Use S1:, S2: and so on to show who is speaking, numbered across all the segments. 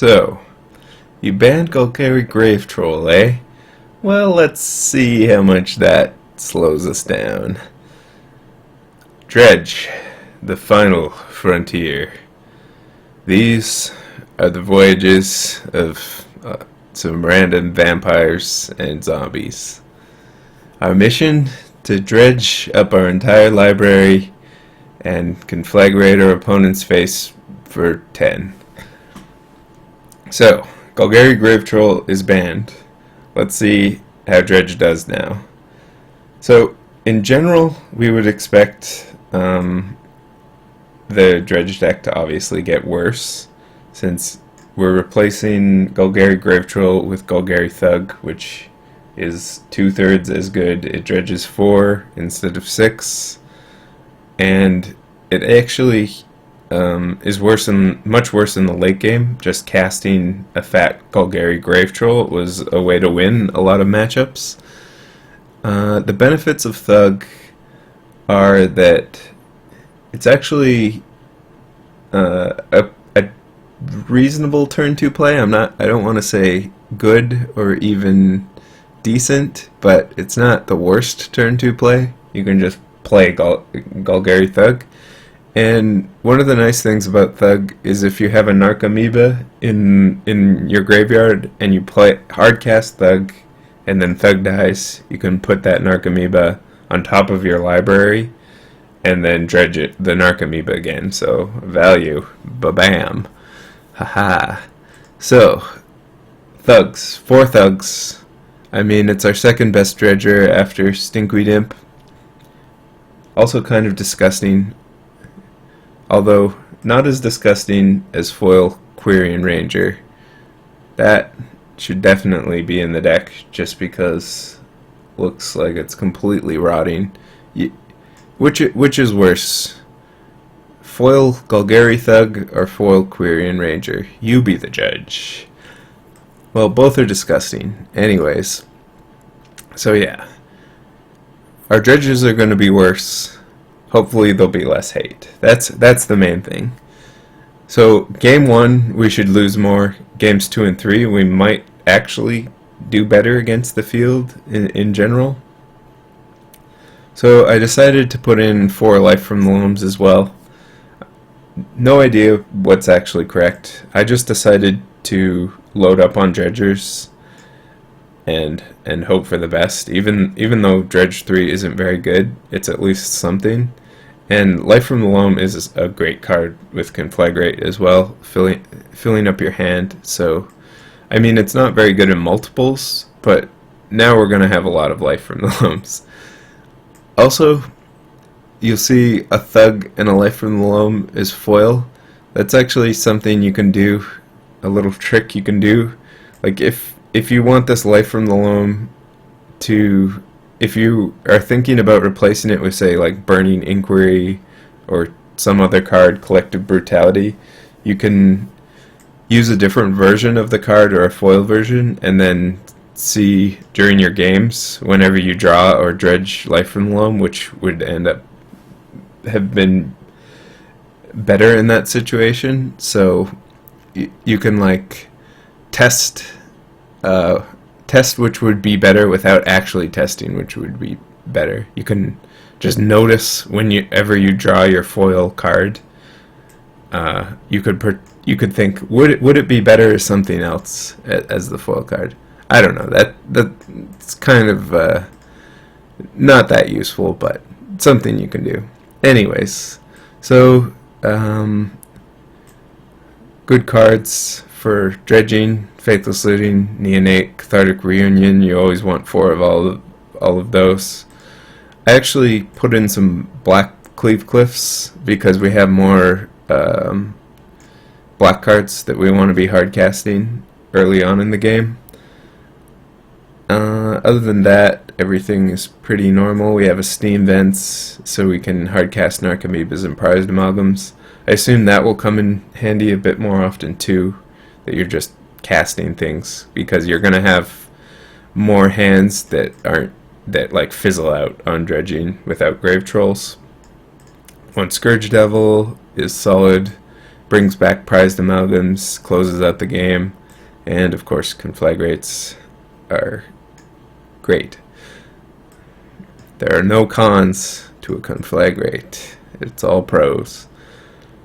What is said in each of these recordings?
S1: So, you banned Golgari Grave-Troll, eh? Well, let's see how much that slows us down. Dredge, the final frontier. These are the voyages of some random vampires and zombies. Our mission: to dredge up our entire library and conflagrate our opponent's face for 10. So, Golgari Grave-Troll is banned. Let's see how Dredge does now. So, in general, we would expect the Dredge deck to obviously get worse, since we're replacing Golgari Grave-Troll with Golgari Thug, which is 2/3 as good. It dredges 4 instead of 6, and it actually is much worse in the late game. Just casting a fat Golgari Grave-Troll was a way to win a lot of matchups. The benefits of Thug are that it's actually a reasonable turn 2 play. I don't want to say good or even decent, but it's not the worst turn 2 play. You can just play Golgari Thug. And one of the nice things about Thug is if you have a Narc Amoeba in your graveyard and you play hardcast Thug and then Thug dies, you can put that Narc Amoeba on top of your library and then dredge the Narc Amoeba again. So value, ba-bam, haha. So Thugs, 4 Thugs. I mean, it's our second best dredger after Stinkweed Imp. Also kind of disgusting, although not as disgusting as foil Quirion Ranger. That should definitely be in the deck just because it looks like it's completely rotting. Which is worse? Foil Golgari Thug or foil Quirion Ranger? You be the judge. Well, both are disgusting. Anyways, so yeah. Our dredges are going to be worse. Hopefully there'll be less hate. That's the main thing. So game 1 we should lose more. Games 2 and 3 we might actually do better against the field in general. So I decided to put in 4 Life from the Loams as well. No idea what's actually correct. I just decided to load up on dredgers and hope for the best. Even though Dredge 3 isn't very good, it's at least something. And Life from the Loam is a great card with Conflagrate as well, filling up your hand. So, I mean, it's not very good in multiples, but now we're going to have a lot of Life from the Loams. Also, you'll see a Thug and a Life from the Loam is foil. That's actually something you can do, a little trick you can do. Like, if you want this Life from the Loam to, if you are thinking about replacing it with, say, like Burning Inquiry or some other card, Collective Brutality, you can use a different version of the card or a foil version and then see during your games whenever you draw or dredge Life from the Loam, which would end up have been better in that situation. So you can like test which would be better without actually testing which would be better. You can just notice whenever you draw your foil card. You could think, would it be better as something else as the foil card? I don't know. That's kind of not that useful, but something you can do. Anyways, so good cards for dredging: Faithless Looting, Neonate, Cathartic Reunion. You always want 4 of all of those. I actually put in some Black Cleave Cliffs because we have more black cards that we want to be hard casting early on in the game. Other than that, everything is pretty normal. We have a Steam Vents, so we can hardcast Narc Amoebas and Prized Amalgams. I assume that will come in handy a bit more often too, that you're just casting things, because you're going to have more hands that like fizzle out on dredging without Grave Trolls. One Scourge Devil is solid. brings back prized amalgams, closes out the game, and of course conflagrates are great. There are no cons to a conflagrate. It's all pros.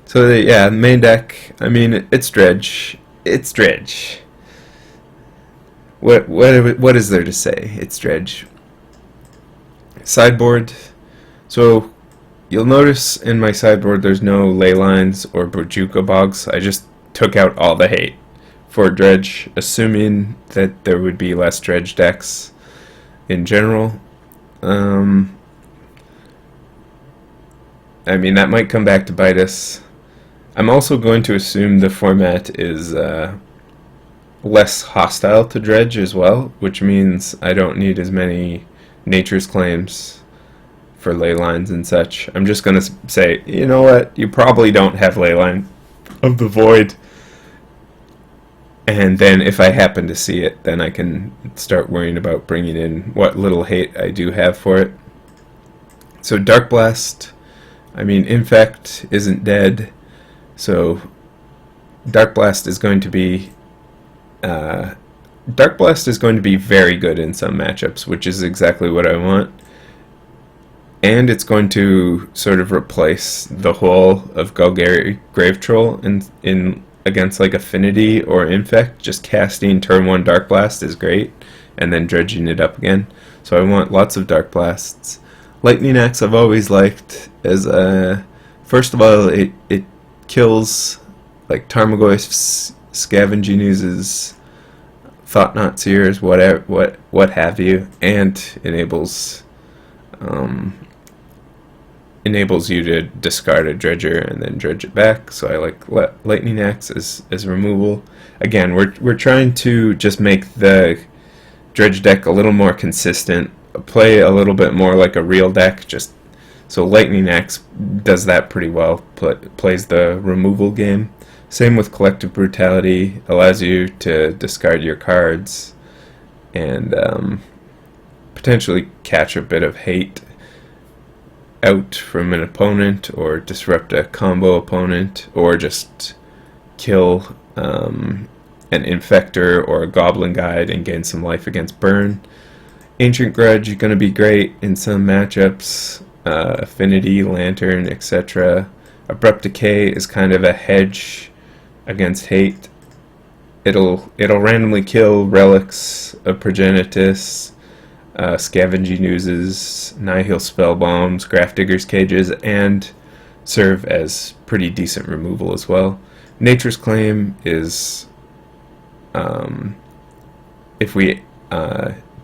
S1: So yeah, main deck, I mean, it's Dredge. It's Dredge. What is there to say? It's Dredge. Sideboard. So you'll notice in my sideboard there's no ley lines or Bojuka bogs. I just took out all the hate for Dredge, assuming that there would be less Dredge decks in general. I mean, that might come back to bite us. I'm also going to assume the format is less hostile to Dredge as well, which means I don't need as many Nature's Claims for ley lines and such. I'm just going to say, you know what, you probably don't have Leyline of the Void, and then if I happen to see it, then I can start worrying about bringing in what little hate I do have for it. So Dark Blast, I mean, Infect isn't dead, so Dark Blast is going to be very good in some matchups, which is exactly what I want. And it's going to sort of replace the whole of Golgari Grave-Troll in against like Affinity or Infect. Just casting turn 1 Dark Blast is great, and then dredging it up again. So I want lots of Dark Blasts. Lightning Axe I've always liked as first of all, it kills like Tarmogoyf's, Scavenging Ooze's, Thought-Knot Seers, what have you, and enables you to discard a Dredger and then dredge it back. So I like Lightning Axe as removal. Again, we're trying to just make the Dredge deck a little more consistent, play a little bit more like a real deck. Just so Lightning Axe does that pretty well. Plays the removal game. Same with Collective Brutality, allows you to discard your cards and potentially catch a bit of hate out from an opponent, or disrupt a combo opponent, or just kill an Infector or a Goblin Guide and gain some life against burn. Ancient Grudge is going to be great in some matchups, Affinity, Lantern, etc. Abrupt Decay is kind of a hedge against hate. It'll randomly kill relics of Progenitus, Scavenging Oozes, Nihil Spellbombs, Grafdigger's Cages, and serve as pretty decent removal as well. Nature's Claim is, if we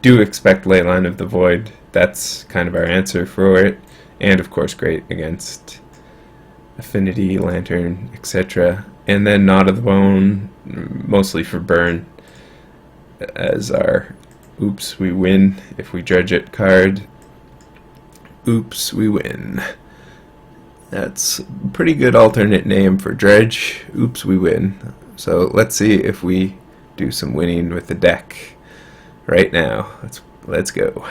S1: do expect Leyline of the Void, that's kind of our answer for it, and of course great against Affinity, Lantern, etc. And then Knot of the Bone, mostly for burn, as our Oops, we win if we dredge it card. Oops, we win. That's a pretty good alternate name for Dredge. Oops, we win. So let's see if we do some winning with the deck right now. Let's go.